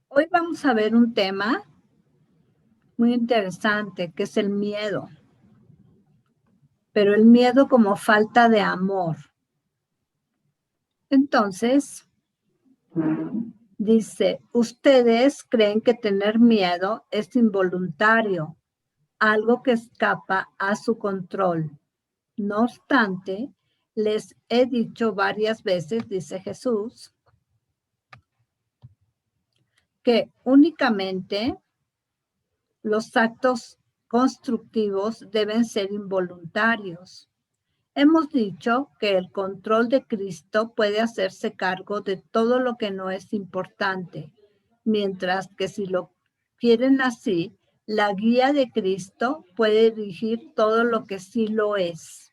Hoy vamos a ver un tema muy interesante, que es el miedo. Pero el miedo como falta de amor. Entonces, dice, ustedes creen que tener miedo es involuntario, algo que escapa a su control. No obstante, les he dicho varias veces, dice Jesús, que únicamente los actos constructivos deben ser involuntarios. Hemos dicho que el control de Cristo puede hacerse cargo de todo lo que no es importante, mientras que si lo quieren así, la guía de Cristo puede dirigir todo lo que sí lo es.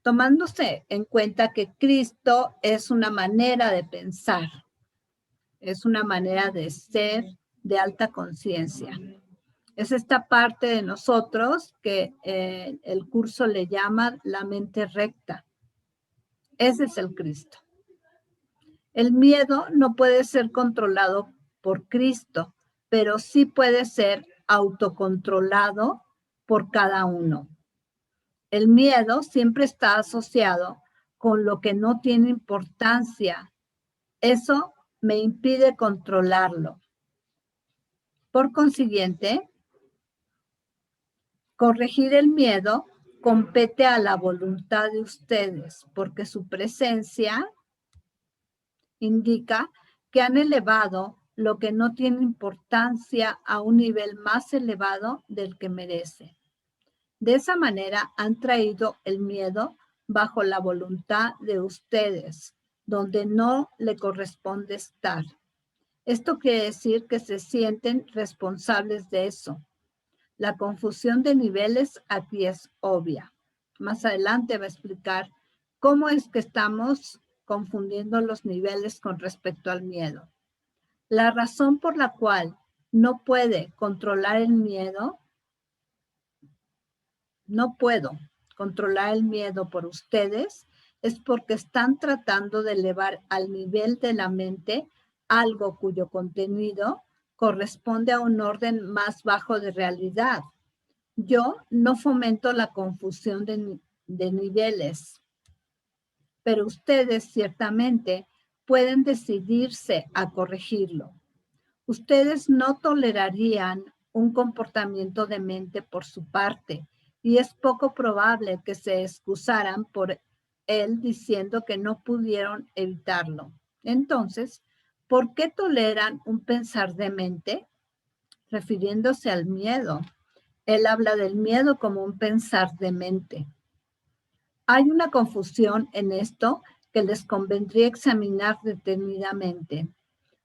Tomándose en cuenta que Cristo es una manera de pensar, es una manera de ser de alta conciencia. Es esta parte de nosotros que el curso le llama la mente recta. Ese es el Cristo. El miedo no puede ser controlado por Cristo, pero sí puede ser autocontrolado por cada uno. El miedo siempre está asociado con lo que no tiene importancia. Eso me impide controlarlo. Por consiguiente, corregir el miedo compete a la voluntad de ustedes, porque su presencia indica que han elevado lo que no tiene importancia a un nivel más elevado del que merece. De esa manera han traído el miedo bajo la voluntad de ustedes, donde no le corresponde estar. Esto quiere decir que se sienten responsables de eso. La confusión de niveles aquí es obvia. Más adelante va a explicar cómo es que estamos confundiendo los niveles con respecto al miedo. La razón por la cual no puede controlar el miedo, no puedo controlar el miedo por ustedes, es porque están tratando de elevar al nivel de la mente algo cuyo contenido corresponde a un orden más bajo de realidad. Yo no fomento la confusión de niveles, pero ustedes ciertamente pueden decidirse a corregirlo. Ustedes no tolerarían un comportamiento demente por su parte y es poco probable que se excusaran por él diciendo que no pudieron evitarlo. Entonces, ¿por qué toleran un pensar demente? Refiriéndose al miedo. Él habla del miedo como un pensar demente. Hay una confusión en esto que les convendría examinar detenidamente.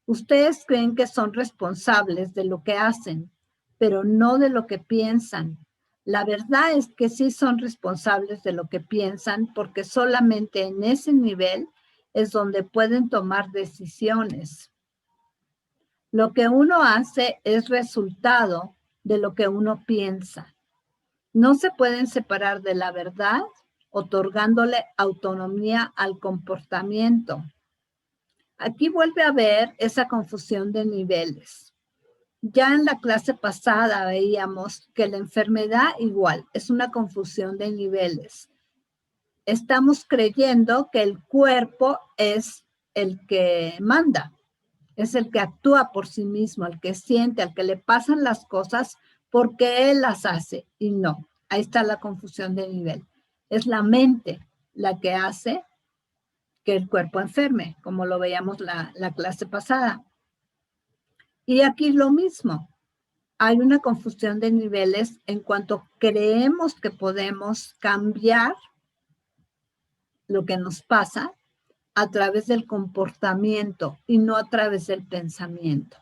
Ustedes creen que son responsables de lo que hacen, pero no de lo que piensan. La verdad es que sí son responsables de lo que piensan porque solamente en ese nivel es donde pueden tomar decisiones. Lo que uno hace es resultado de lo que uno piensa. No se pueden separar de la verdad, otorgándole autonomía al comportamiento. Aquí vuelve a haber esa confusión de niveles. Ya en la clase pasada veíamos que la enfermedad igual es una confusión de niveles. Estamos creyendo que el cuerpo es el que manda, es el que actúa por sí mismo, el que siente, al que le pasan las cosas porque él las hace y no. Ahí está la confusión de nivel. Es la mente la que hace que el cuerpo enferme, como lo veíamos la clase pasada. Y aquí lo mismo. Hay una confusión de niveles en cuanto creemos que podemos cambiar lo que nos pasa a través del comportamiento y no a través del pensamiento.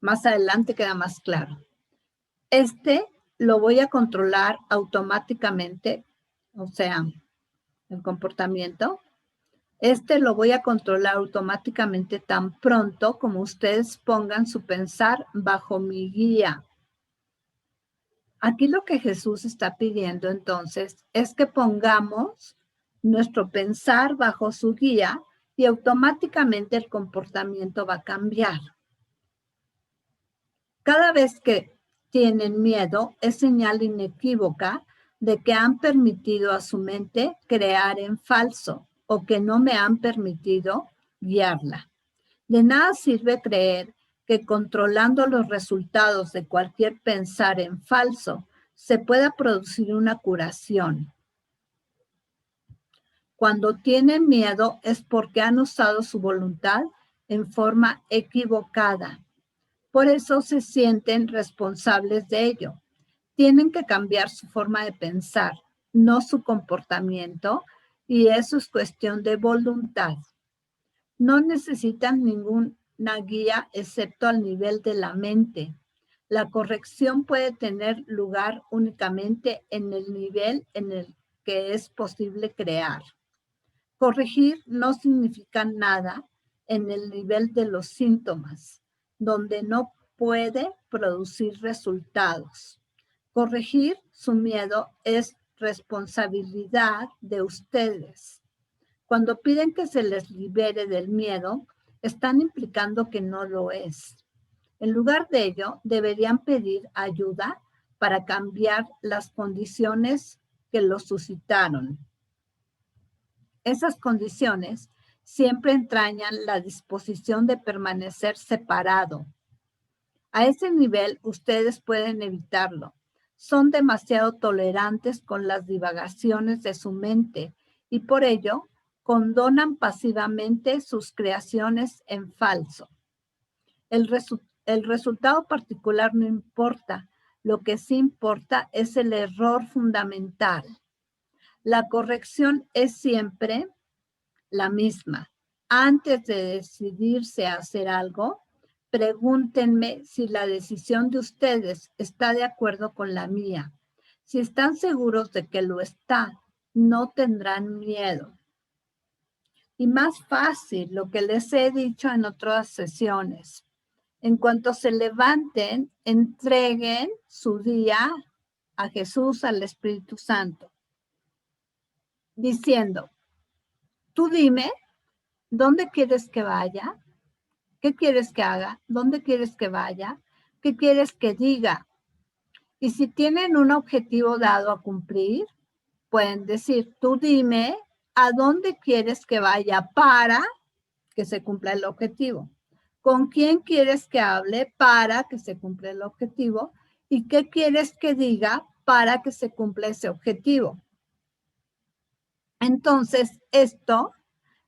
Más adelante queda más claro. Lo voy a controlar automáticamente, o sea, el comportamiento. Lo voy a controlar automáticamente tan pronto como ustedes pongan su pensar bajo mi guía. Aquí lo que Jesús está pidiendo entonces es que pongamos nuestro pensar bajo su guía y automáticamente el comportamiento va a cambiar. Cada vez que tienen miedo, es señal inequívoca de que han permitido a su mente crear en falso o que no me han permitido guiarla. De nada sirve creer que controlando los resultados de cualquier pensar en falso se pueda producir una curación. Cuando tienen miedo es porque han usado su voluntad en forma equivocada. Por eso se sienten responsables de ello. Tienen que cambiar su forma de pensar, no su comportamiento, y eso es cuestión de voluntad. No necesitan ninguna guía excepto al nivel de la mente. La corrección puede tener lugar únicamente en el nivel en el que es posible crear. Corregir no significa nada en el nivel de los síntomas, donde no puede producir resultados. Corregir su miedo es responsabilidad de ustedes. Cuando piden que se les libere del miedo, están implicando que no lo es. En lugar de ello, deberían pedir ayuda para cambiar las condiciones que lo suscitaron. Esas condiciones siempre entrañan la disposición de permanecer separado. A ese nivel, ustedes pueden evitarlo. Son demasiado tolerantes con las divagaciones de su mente y por ello condonan pasivamente sus creaciones en falso. El resultado particular no importa. Lo que sí importa es el error fundamental. La corrección es siempre la misma. Antes de decidirse a hacer algo, pregúntenme si la decisión de ustedes está de acuerdo con la mía. Si están seguros de que lo está, no tendrán miedo. Y más fácil, lo que les he dicho en otras sesiones. En cuanto se levanten, entreguen su día a Jesús, al Espíritu Santo, diciendo, tú dime, ¿dónde quieres que vaya? ¿Qué quieres que haga? ¿Dónde quieres que vaya? ¿Qué quieres que diga? Y si tienen un objetivo dado a cumplir, pueden decir, tú dime a dónde quieres que vaya para que se cumpla el objetivo. ¿Con quién quieres que hable para que se cumpla el objetivo? ¿Y qué quieres que diga para que se cumpla ese objetivo? Entonces, esto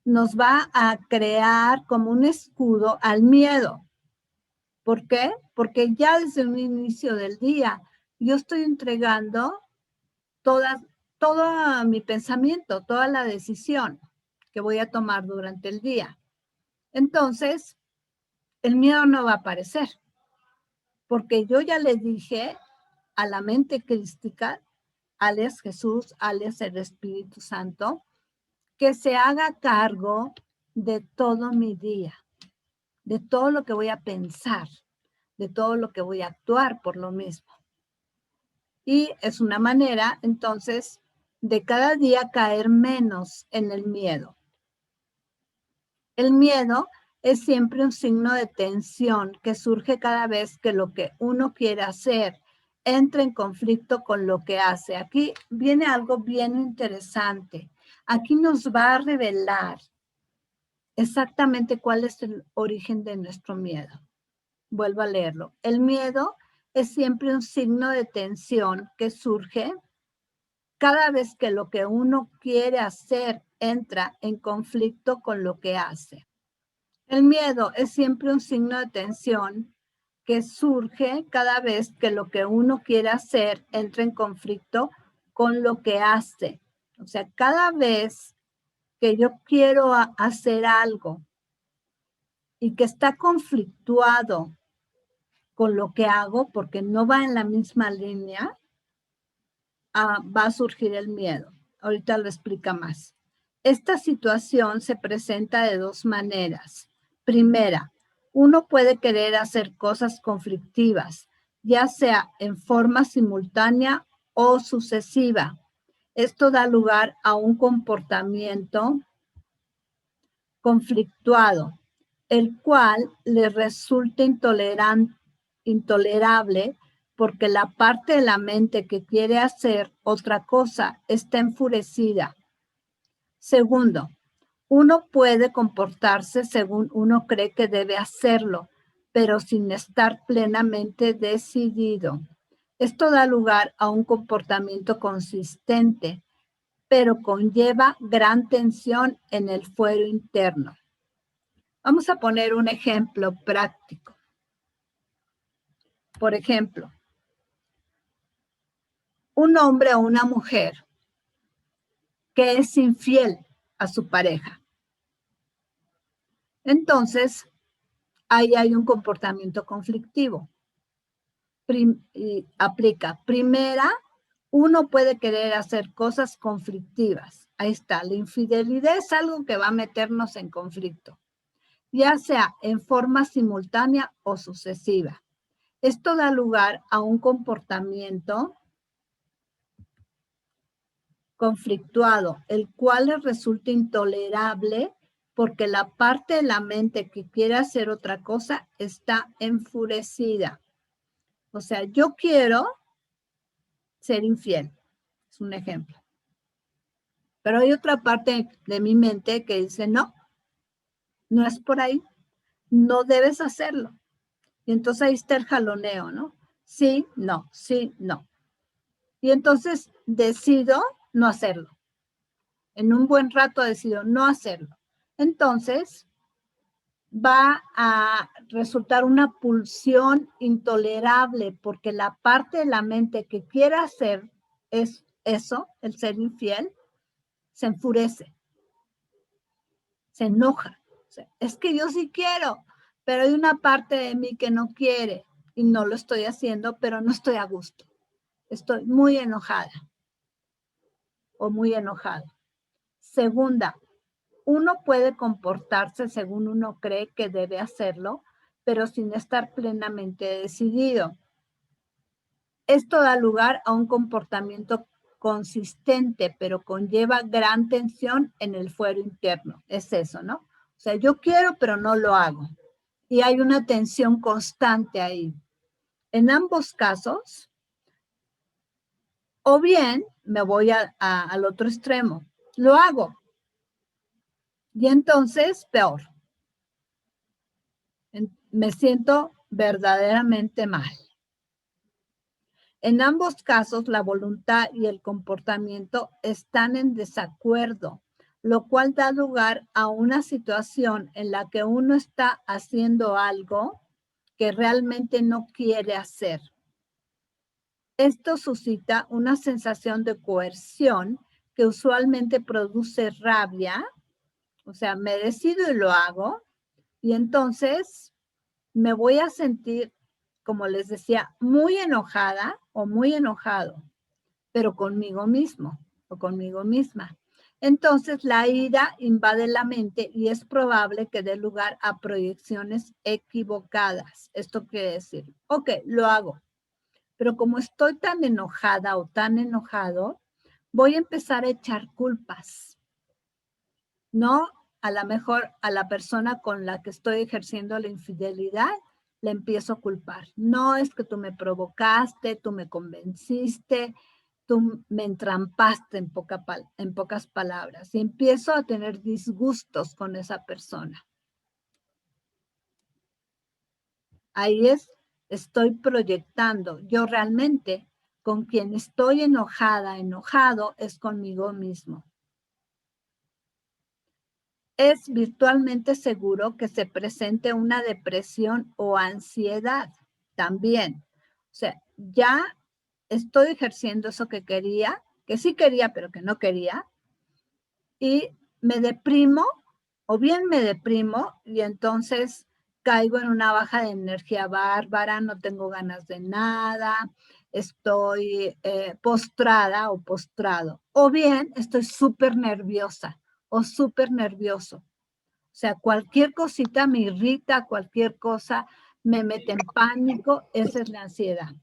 nos va a crear como un escudo al miedo. ¿Por qué? Porque ya desde un inicio del día yo estoy entregando todo mi pensamiento, toda la decisión que voy a tomar durante el día. Entonces, el miedo no va a aparecer, porque yo ya le dije a la mente crística, alias Jesús, alias el Espíritu Santo, que se haga cargo de todo mi día, de todo lo que voy a pensar, de todo lo que voy a actuar por lo mismo. Y es una manera, entonces, de cada día caer menos en el miedo. El miedo es siempre un signo de tensión que surge cada vez que lo que uno quiere hacer entra en conflicto con lo que hace. Aquí viene algo bien interesante. Aquí nos va a revelar exactamente cuál es el origen de nuestro miedo. Vuelvo a leerlo. El miedo es siempre un signo de tensión que surge cada vez que lo que uno quiere hacer entra en conflicto con lo que hace. El miedo es siempre un signo de tensión que surge cada vez que lo que uno quiere hacer entra en conflicto con lo que hace. O sea, cada vez que yo quiero hacer algo y que está conflictuado con lo que hago porque no va en la misma línea, va a surgir el miedo. Ahorita lo explica más. Esta situación se presenta de dos maneras. Primera, uno puede querer hacer cosas conflictivas, ya sea en forma simultánea o sucesiva. Esto da lugar a un comportamiento conflictuado, el cual le resulta intolerable porque la parte de la mente que quiere hacer otra cosa está enfurecida. Segundo, uno puede comportarse según uno cree que debe hacerlo, pero sin estar plenamente decidido. Esto da lugar a un comportamiento consistente, pero conlleva gran tensión en el fuero interno. Vamos a poner un ejemplo práctico. Por ejemplo, un hombre o una mujer que es infiel a su pareja. Entonces, ahí hay un comportamiento conflictivo. Aplica. Primera, uno puede querer hacer cosas conflictivas. Ahí está. La infidelidad es algo que va a meternos en conflicto, ya sea en forma simultánea o sucesiva. Esto da lugar a un comportamiento conflictuado, el cual les resulta intolerable porque la parte de la mente que quiere hacer otra cosa está enfurecida. O sea, yo quiero ser infiel, es un ejemplo. Pero hay otra parte de mi mente que dice, no, no es por ahí, no debes hacerlo. Y entonces ahí está el jaloneo, ¿no? Sí, no, sí, no. Y entonces decido no hacerlo. En un buen rato decido no hacerlo. Entonces va a resultar una pulsión intolerable porque la parte de la mente que quiere hacer es eso, el ser infiel, se enfurece, se enoja. O sea, es que yo sí quiero, pero hay una parte de mí que no quiere y no lo estoy haciendo, pero no estoy a gusto. Estoy muy enojada o muy enojado. Segunda, uno puede comportarse según uno cree que debe hacerlo, pero sin estar plenamente decidido. Esto da lugar a un comportamiento consistente, pero conlleva gran tensión en el fuero interno. Es eso, ¿no? O sea, yo quiero, pero no lo hago. Y hay una tensión constante ahí. En ambos casos, o bien me voy al otro extremo, lo hago. Y entonces, peor. Me siento verdaderamente mal. En ambos casos, la voluntad y el comportamiento están en desacuerdo, lo cual da lugar a una situación en la que uno está haciendo algo que realmente no quiere hacer. Esto suscita una sensación de coerción que usualmente produce rabia, o sea, me decido y lo hago, y entonces me voy a sentir, como les decía, muy enojada o muy enojado, pero conmigo mismo o conmigo misma. Entonces la ira invade la mente y es probable que dé lugar a proyecciones equivocadas. Esto quiere decir, ok, lo hago, pero como estoy tan enojada o tan enojado, voy a empezar a echar culpas, ¿no? A lo mejor a la persona con la que estoy ejerciendo la infidelidad, le empiezo a culpar. No es que tú me provocaste, tú me convenciste, tú me entrampaste en pocas palabras. Y empiezo a tener disgustos con esa persona. Ahí estoy proyectando. Yo realmente con quien estoy enojada, enojado, es conmigo mismo. Es virtualmente seguro que se presente una depresión o ansiedad también. O sea, ya estoy ejerciendo eso que quería, que sí quería, pero que no quería, y me deprimo, o bien me deprimo, y entonces caigo en una baja de energía bárbara, no tengo ganas de nada, estoy postrada o postrado, o bien estoy súper nerviosa o súper nervioso. O sea, cualquier cosita me irrita, cualquier cosa me mete en pánico, esa es la ansiedad.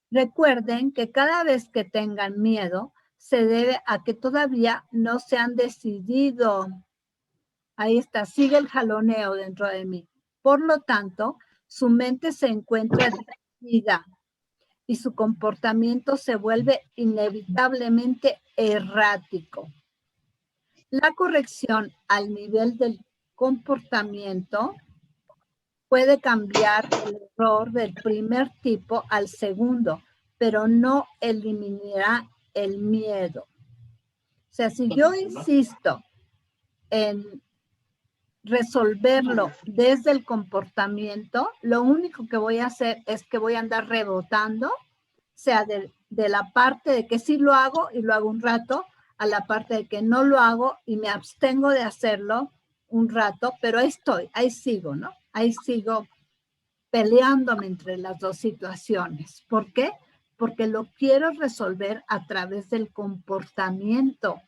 Recuerden que cada vez que tengan miedo, se debe a que todavía no se han decidido Ahí está, sigue el jaloneo dentro de mí. Por lo tanto, su mente se encuentra dividida y su comportamiento se vuelve inevitablemente errático. La corrección al nivel del comportamiento puede cambiar el error del primer tipo al segundo, pero no eliminará el miedo. O sea, si yo insisto en resolverlo desde el comportamiento, lo único que voy a hacer es que voy a andar rebotando, sea de la parte de que sí lo hago y lo hago un rato, a la parte de que no lo hago y me abstengo de hacerlo un rato, pero ahí estoy, ahí sigo, ¿no? Ahí sigo peleándome entre las dos situaciones. ¿Por qué? Porque lo quiero resolver a través del comportamiento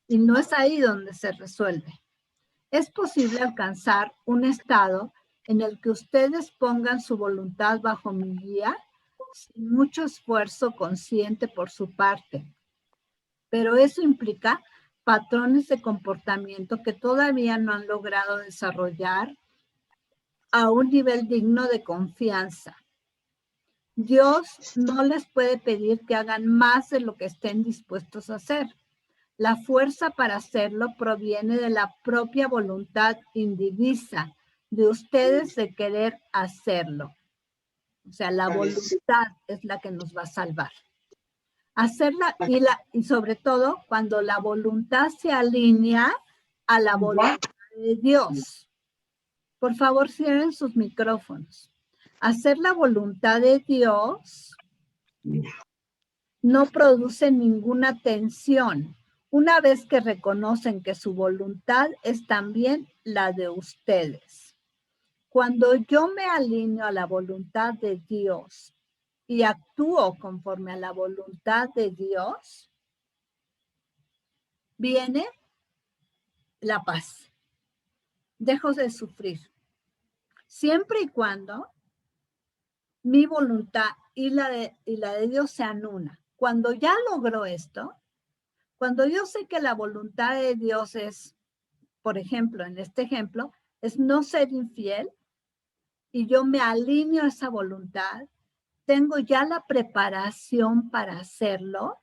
y no es ahí donde se resuelve. Es posible alcanzar un estado en el que ustedes pongan su voluntad bajo mi guía sin mucho esfuerzo consciente por su parte, pero eso implica patrones de comportamiento que todavía no han logrado desarrollar a un nivel digno de confianza. Dios no les puede pedir que hagan más de lo que estén dispuestos a hacer. La fuerza para hacerlo proviene de la propia voluntad indivisa de ustedes de querer hacerlo. O sea, la voluntad es la que nos va a salvar. Hacerla y sobre todo cuando la voluntad se alinea a la voluntad de Dios. Por favor, cierren sus micrófonos. Hacer la voluntad de Dios no produce ninguna tensión, una vez que reconocen que su voluntad es también la de ustedes. Cuando yo me alineo a la voluntad de Dios y actúo conforme a la voluntad de Dios, viene la paz. Dejo de sufrir. Siempre y cuando mi voluntad y la de Dios sean una. Cuando ya logro esto, cuando yo sé que la voluntad de Dios es, por ejemplo, en este ejemplo, es no ser infiel y yo me alineo a esa voluntad, tengo ya la preparación para hacerlo,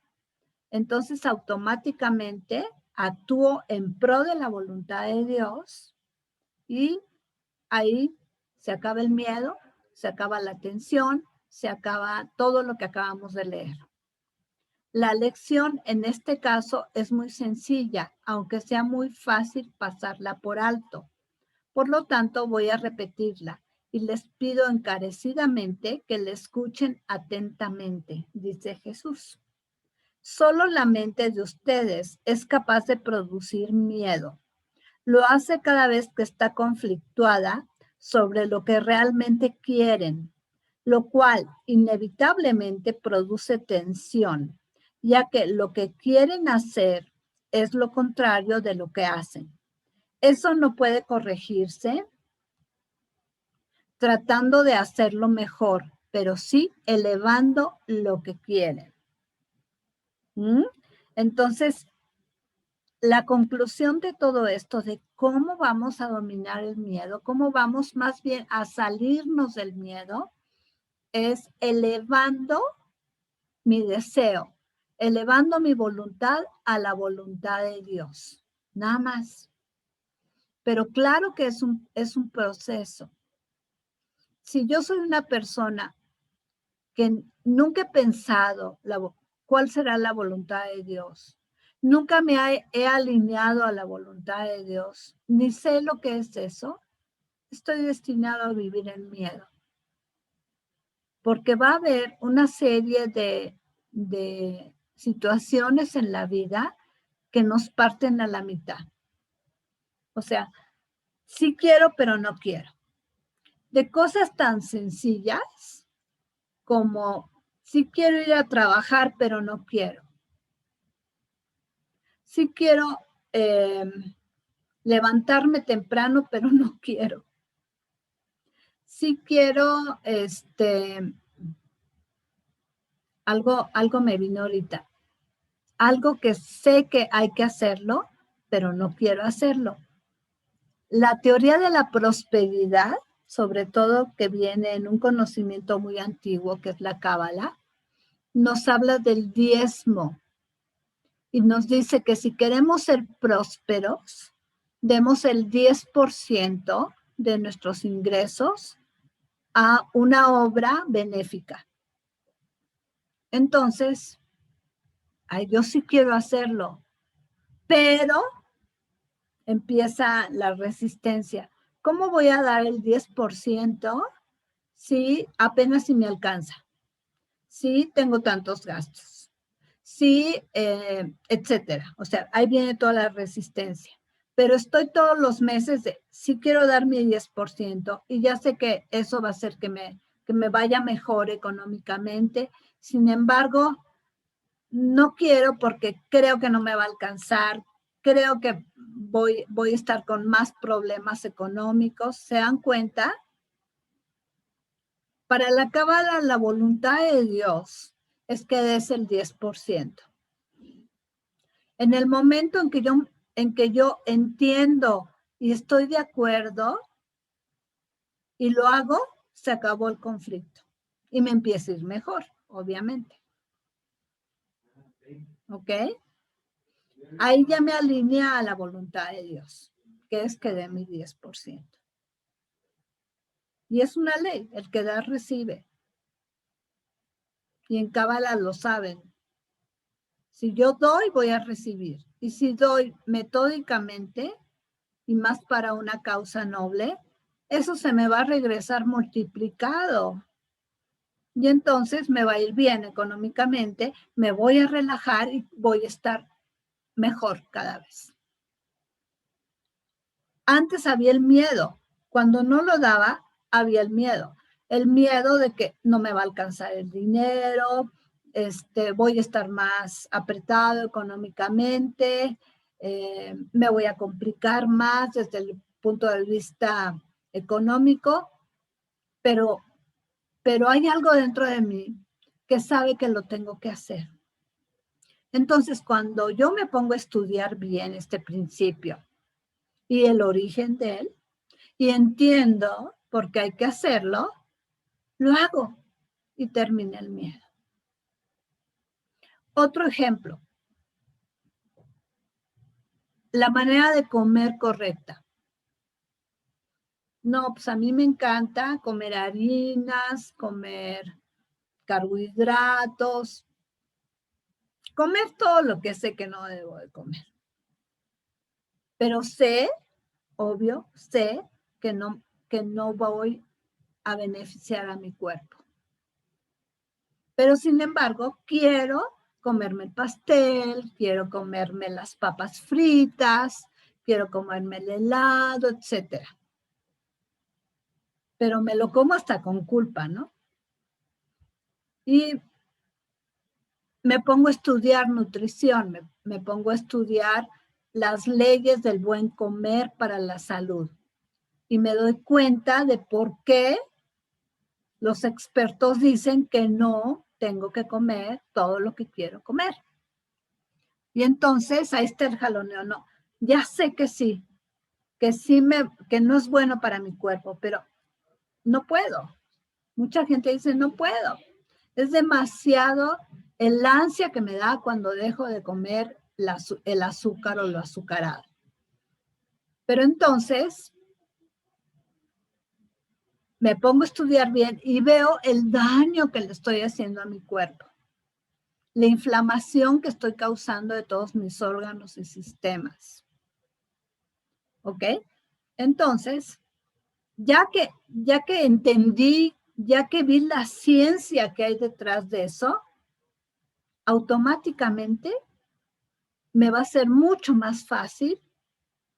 entonces automáticamente actúo en pro de la voluntad de Dios y ahí se acaba el miedo, se acaba la tensión, se acaba todo lo que acabamos de leer. La lección en este caso es muy sencilla, aunque sea muy fácil pasarla por alto. Por lo tanto, voy a repetirla y les pido encarecidamente que la escuchen atentamente, dice Jesús. Solo la mente de ustedes es capaz de producir miedo. Lo hace cada vez que está conflictuada sobre lo que realmente quieren, lo cual inevitablemente produce tensión, ya que lo que quieren hacer es lo contrario de lo que hacen. Eso no puede corregirse tratando de hacerlo mejor, pero sí elevando lo que quieren. Entonces, la conclusión de todo esto, de cómo vamos a dominar el miedo, cómo vamos más bien a salirnos del miedo, es elevando mi deseo, elevando mi voluntad a la voluntad de Dios. Nada más. Pero claro que es un proceso. Si yo soy una persona que nunca he pensado cuál será la voluntad de Dios, nunca me he alineado a la voluntad de Dios, ni sé lo que es eso, estoy destinado a vivir en miedo. Porque va a haber una serie de situaciones en la vida que nos parten a la mitad. O sea, sí quiero, pero no quiero. De cosas tan sencillas como sí quiero ir a trabajar, pero no quiero. Sí quiero levantarme temprano, pero no quiero. Sí quiero, algo me vino ahorita. Algo que sé que hay que hacerlo, pero no quiero hacerlo. La teoría de la prosperidad, sobre todo que viene en un conocimiento muy antiguo, que es la Cábala, nos habla del diezmo y nos dice que si queremos ser prósperos, demos el 10% de nuestros ingresos a una obra benéfica. Entonces, ay, yo sí quiero hacerlo, pero empieza la resistencia. ¿Cómo voy a dar el 10% si apenas si me alcanza? Si tengo tantos gastos. Sí, etcétera. O sea, ahí viene toda la resistencia. Pero estoy todos los meses de, sí quiero dar mi 10% y ya sé que eso va a hacer que me vaya mejor económicamente. Sin embargo, no quiero porque creo que no me va a alcanzar, creo que voy a estar con más problemas económicos. ¿Se dan cuenta? Para la Cábala, la voluntad de Dios es que des el 10%. En el momento en que yo entiendo y estoy de acuerdo y lo hago, se acabó el conflicto y me empieza a ir mejor, obviamente. ¿Ok? Ahí ya me alinea a la voluntad de Dios, que es que dé mi 10%. Y es una ley, el que da recibe. Y en Cábala lo saben. Si yo doy, voy a recibir. Y si doy metódicamente, y más para una causa noble, eso se me va a regresar multiplicado. Y entonces me va a ir bien económicamente, me voy a relajar y voy a estar mejor cada vez. Antes había el miedo. Cuando no lo daba, había el miedo. El miedo de que no me va a alcanzar el dinero, voy a estar más apretado económicamente, me voy a complicar más desde el punto de vista económico, pero hay algo dentro de mí que sabe que lo tengo que hacer. Entonces, cuando yo me pongo a estudiar bien este principio y el origen de él, y entiendo por qué hay que hacerlo, lo hago y termina el miedo. Otro ejemplo, la manera de comer correcta. No, pues a mí me encanta comer harinas, comer carbohidratos, comer todo lo que sé que no debo de comer. Pero sé, obvio, sé que no voy a beneficiar a mi cuerpo. Pero sin embargo, quiero comerme el pastel, quiero comerme las papas fritas, quiero comerme el helado, etcétera. Pero me lo como hasta con culpa, ¿no? Y me pongo a estudiar nutrición, me pongo a estudiar las leyes del buen comer para la salud. Y me doy cuenta de por qué los expertos dicen que no tengo que comer todo lo que quiero comer. Y entonces ahí está el jaloneo, no, ya sé que sí, que no es bueno para mi cuerpo, pero no puedo. Mucha gente dice, no puedo. Es demasiado el ansia que me da cuando dejo de comer el azúcar o lo azucarado. Pero entonces me pongo a estudiar bien y veo el daño que le estoy haciendo a mi cuerpo, la inflamación que estoy causando de todos mis órganos y sistemas. ¿Ok? Entonces, ya que entendí, ya que vi la ciencia que hay detrás de eso, automáticamente me va a ser mucho más fácil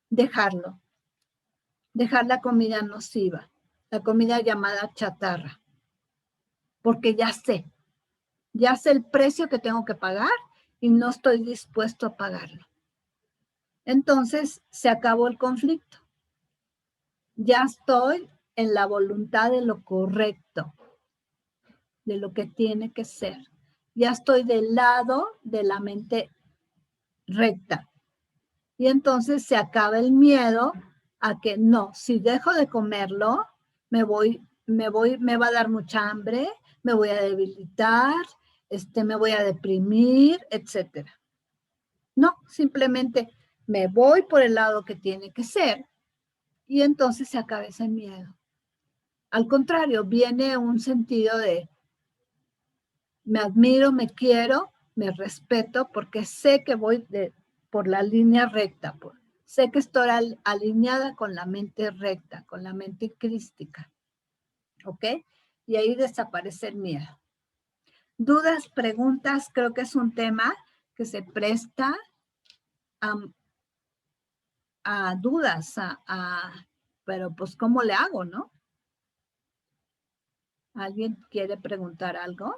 dejar la comida nociva, la comida llamada chatarra, porque ya sé el precio que tengo que pagar y no estoy dispuesto a pagarlo. Entonces se acabó el conflicto. Ya estoy en la voluntad de lo correcto, de lo que tiene que ser. Ya estoy del lado de la mente recta. Y entonces se acaba el miedo a que no, si dejo de comerlo, me va a dar mucha hambre, me voy a debilitar, me voy a deprimir, etcétera. No, simplemente me voy por el lado que tiene que ser y entonces se acaba ese miedo. Al contrario, viene un sentido de me admiro, me quiero, me respeto porque sé que voy por la línea recta, sé que estoy alineada con la mente recta, con la mente crística. ¿Ok? Y ahí desaparece el miedo. Dudas, preguntas, creo que es un tema que se presta a dudas, pero pues ¿cómo le hago, no? ¿Alguien quiere preguntar algo?